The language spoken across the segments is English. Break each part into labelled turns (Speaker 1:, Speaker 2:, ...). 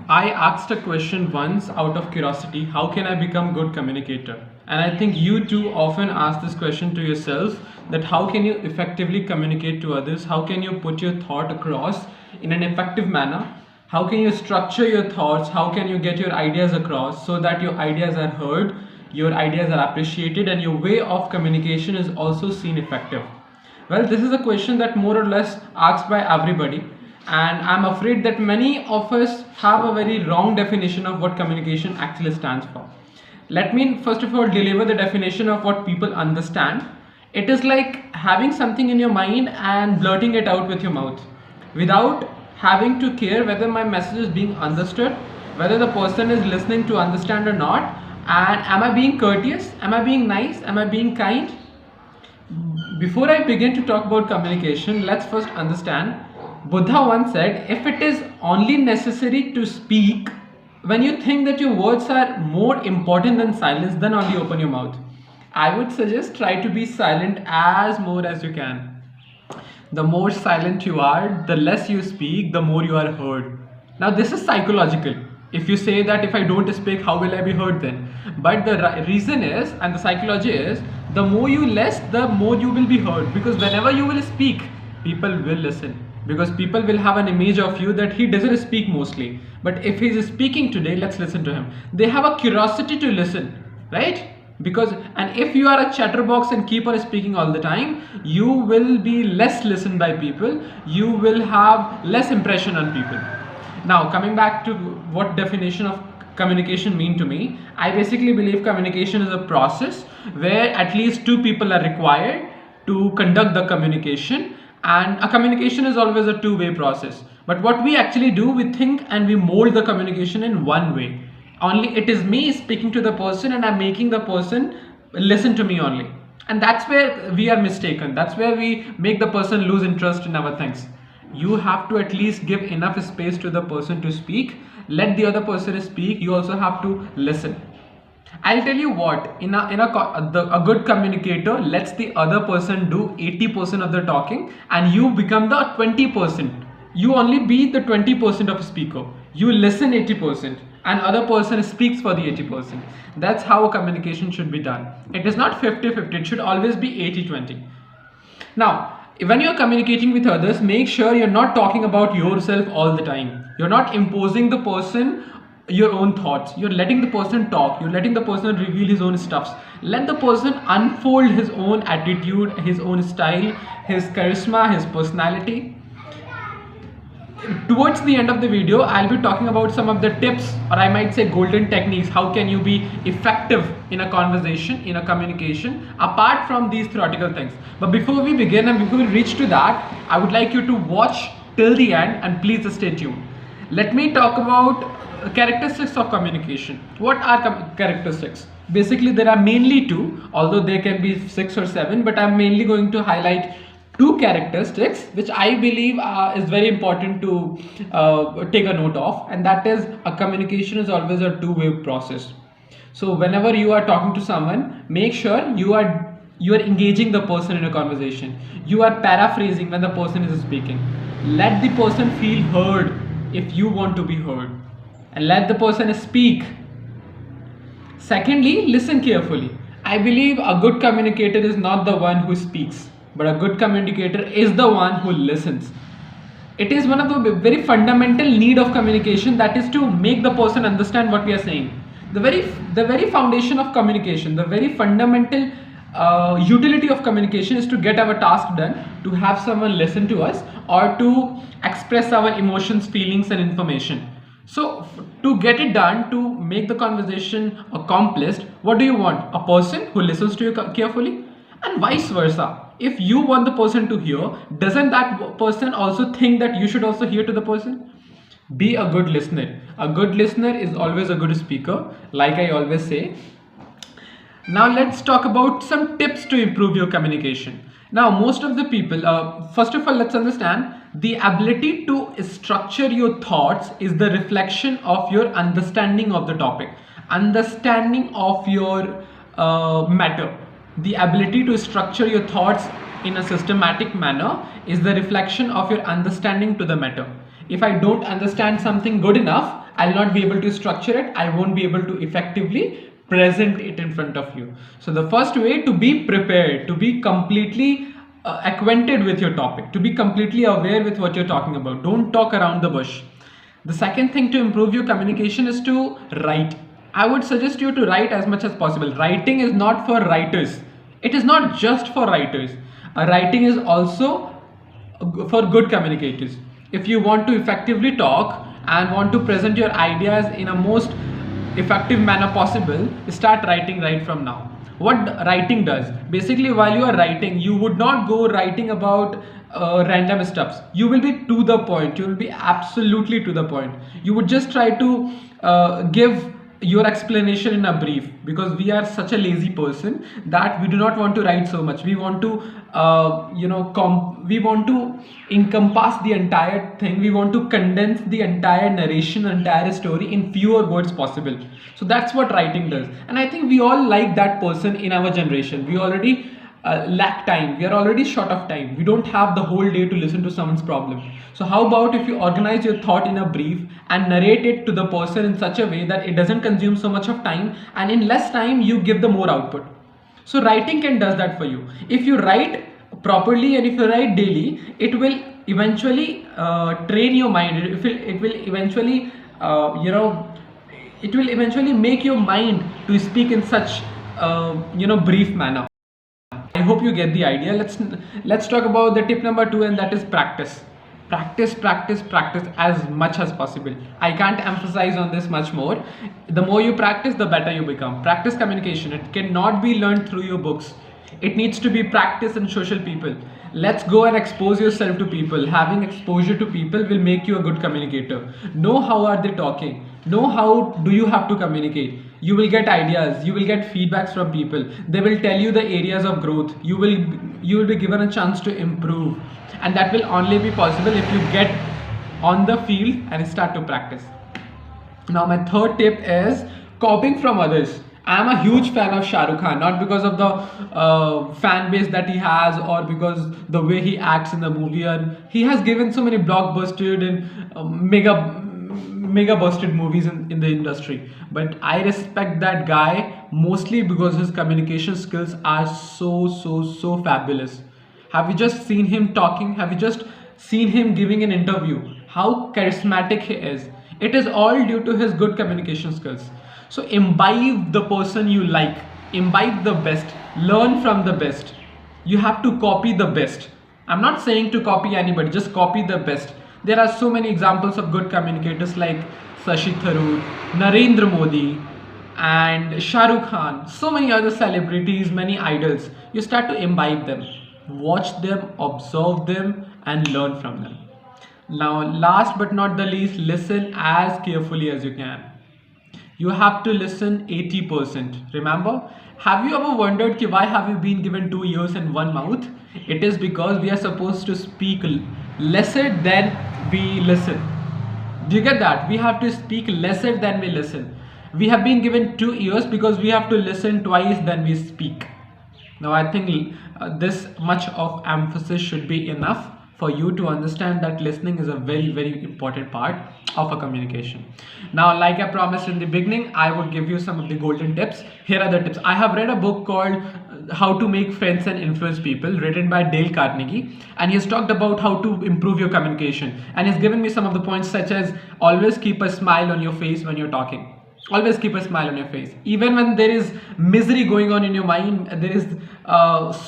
Speaker 1: I asked a question once out of curiosity, how can I become good communicator? And I think you too often ask this question to yourself, that how can you effectively communicate to others? How can you put your thought across in an effective manner? How can you structure your thoughts? How can you get your ideas across so that your ideas are heard, your ideas are appreciated, and your way of communication is also seen effective? Well, this is a question that more or less asked by everybody, and I'm afraid that many of us have a very wrong definition of what communication actually stands for. Let me first of all deliver the definition of what people understand. It is like having something in your mind and blurting it out with your mouth without having to care whether my message is being understood, whether the person is listening to understand or not, and am I being courteous, am I being nice, am I being kind. Before I begin to talk about communication, let's first understand. Buddha once said, if it is only necessary to speak, when you think that your words are more important than silence, then only open your mouth. I would suggest try to be silent as more as you can. The more silent you are, the less you speak, the more you are heard. Now, this is psychological. If you say that if I don't speak, how will I be heard then? But the reason is, and the psychology is, the more you less, the more you will be heard. Because whenever you will speak, people will listen. Because people will have an image of you that he doesn't speak mostly. But if he is speaking today, let's listen to him. They have a curiosity to listen, right? Because, and if you are a chatterbox and keep on speaking all the time, you will be less listened by people. You will have less impression on people. Now, coming back to what definition of communication mean to me, I basically believe communication is a process where at least two people are required to conduct the communication, and a communication is always a two-way process. But what we actually do, we think and we mold the communication in one way. Only it is me speaking to the person and I'm making the person listen to me only. And that's where we are mistaken. That's where we make the person lose interest in our things. You have to at least give enough space to the person to speak. Let the other person speak. You also have to listen. I'll tell you what, a good communicator lets the other person do 80% of the talking and you become the 20%. You only be the 20% of a speaker. You listen 80% and other person speaks for the 80%. That's how a communication should be done. It is not 50-50, it should always be 80-20. Now, when you're communicating with others, make sure you're not talking about yourself all the time. You're not imposing the person your own thoughts. You're letting the person talk. You're letting the person reveal his own stuffs. Let the person unfold his own attitude, his own style, his charisma, his personality. Towards the end of the video, I'll be talking about some of the tips, or I might say golden techniques. How can you be effective in a conversation, in a communication, apart from these theoretical things. But before we begin and before we reach to that, I would like you to watch till the end and please stay tuned. Let me talk about characteristics of communication. What are characteristics? Basically, there are mainly two, although there can be 6 or 7, but I'm mainly going to highlight two characteristics which I believe is very important to take a note of, and that is a communication is always a two-way process. So whenever you are talking to someone, make sure you are engaging the person in a conversation. You are paraphrasing when the person is speaking. Let the person feel heard if you want to be heard, and let the person speak. Secondly, listen carefully. I believe a good communicator is not the one who speaks, but a good communicator is the one who listens. It is one of the very fundamental need of communication, that is to make the person understand what we are saying. The very foundation of communication, the very fundamental utility of communication is to get our task done, to have someone listen to us, or to express our emotions, feelings and information. So to get it done, to make the conversation accomplished, what do you want? A person who listens to you carefully, and vice versa. If you want the person to hear, doesn't that person also think that you should also hear to the person? Be a good listener. A good listener is always a good speaker, like I always say. Now let's talk about some tips to improve your communication. Now, most of the people, first of all, let's understand the ability to structure your thoughts is the reflection of your understanding of the topic, understanding of your matter. The ability to structure your thoughts in a systematic manner is the reflection of your understanding to the matter. If I don't understand something good enough, I'll not be able to structure it. I won't be able to effectively present it in front of you. So the first way, to be prepared, to be completely acquainted with your topic, to be completely aware with what you're talking about. Don't talk around the bush. The second thing to improve your communication is to write. I would suggest you to write as much as possible. Writing is not for writers. It is not just for writers. Writing is also for good communicators. If you want to effectively talk and want to present your ideas in a most effective manner possible, start writing right from now. What writing does, basically, while you are writing, you would not go writing about random stuffs. You will be to the point. You will be absolutely to the point. You would just try to give your explanation in a brief, because we are such a lazy person that we do not want to write so much. We want to we want to encompass the entire thing. We want to condense the entire narration, entire story in fewer words possible. So that's what writing does, and I think we all like that person in our generation. We already lack time. We are already short of time. We don't have the whole day to listen to someone's problem. So how about if you organize your thought in a brief and narrate it to the person in such a way that it doesn't consume so much of time, and in less time you give the more output. So writing can does that for you. If you write properly and if you write daily, it will eventually train your mind. It will eventually it will eventually make your mind to speak in such brief manner. I hope you get the idea. Let's talk about the tip number 2, and that is practice. Practice as much as possible. I can't emphasize on this much more. The more you practice, the better you become. Practice communication. It cannot be learned through your books. It needs to be practiced in social people. Let's go and expose yourself to people. Having exposure to people will make you a good communicator. Know how are they talking. Know how do you have to communicate. You will get ideas. You will get feedbacks from people. They will tell you the areas of growth. You will be given a chance to improve, and that will only be possible if you get on the field and start to practice. Now my third tip is copying from others. I am a huge fan of Shah Rukh Khan, not because of the fan base that he has or because the way he acts in the movie. And he has given so many blockbustered and mega busted movies in the industry. But I respect that guy mostly because his communication skills are so fabulous. Have you just seen him talking? Have you just seen him giving an interview? How charismatic he is. It is all due to his good communication skills. So imbibe the person you like, imbibe the best, learn from the best. You have to copy the best. I'm not saying to copy anybody, just copy the best. There are so many examples of good communicators like Shashi Tharoor, Narendra Modi, and Shah Rukh Khan, so many other celebrities, many idols. You start to imbibe them, watch them, observe them, and learn from them. Now, last but not the least, listen as carefully as you can. You have to listen 80%. Remember, have you ever wondered why have you been given 2 ears and 1 mouth? It is because we are supposed to speak lesser than we listen. Do you get that? We have to speak lesser than we listen. We have been given 2 ears because we have to listen twice than we speak. Now I think this much of emphasis should be enough for you to understand that listening is a very important part of a communication. Now, like I promised in the beginning, I would give you some of the golden tips. Here are the tips. I have read a book called How to Make Friends and Influence People, written by Dale Carnegie, and he has talked about how to improve your communication, and he's given me some of the points such as always keep a smile on your face when you're talking. Always keep a smile on your face. Even when there is misery going on in your mind, there is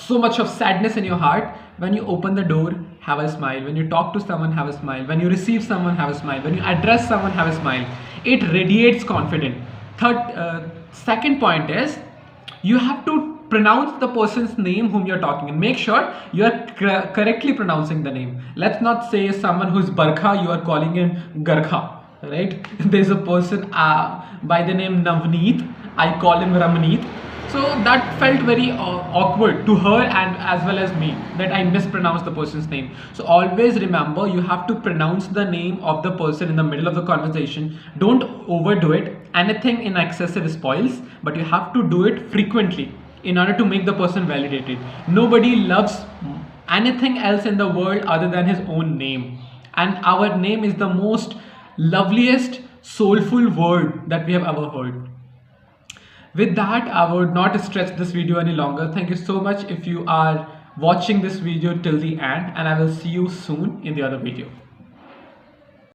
Speaker 1: so much of sadness in your heart, when you open the door, have a smile. When you talk to someone, have a smile. When you receive someone, have a smile. When you address someone, have a smile. It radiates confidence. Second point is, you have to pronounce the person's name whom you're talking, and make sure you are correctly pronouncing the name. Let's not say someone who's Barkha, you are calling him Garkha. Right? There's a person by the name Navneet, I call him Ramneet. So that felt very awkward to her and as well as me, that I mispronounced the person's name. So always remember, you have to pronounce the name of the person in the middle of the conversation. Don't overdo it. Anything in excessive spoils, but you have to do it frequently in order to make the person validated. Nobody loves anything else in the world other than his own name. And our name is the most loveliest, soulful word that we have ever heard. With that, I would not stretch this video any longer. Thank you so much if you are watching this video till the end, and I will see you soon in the other video.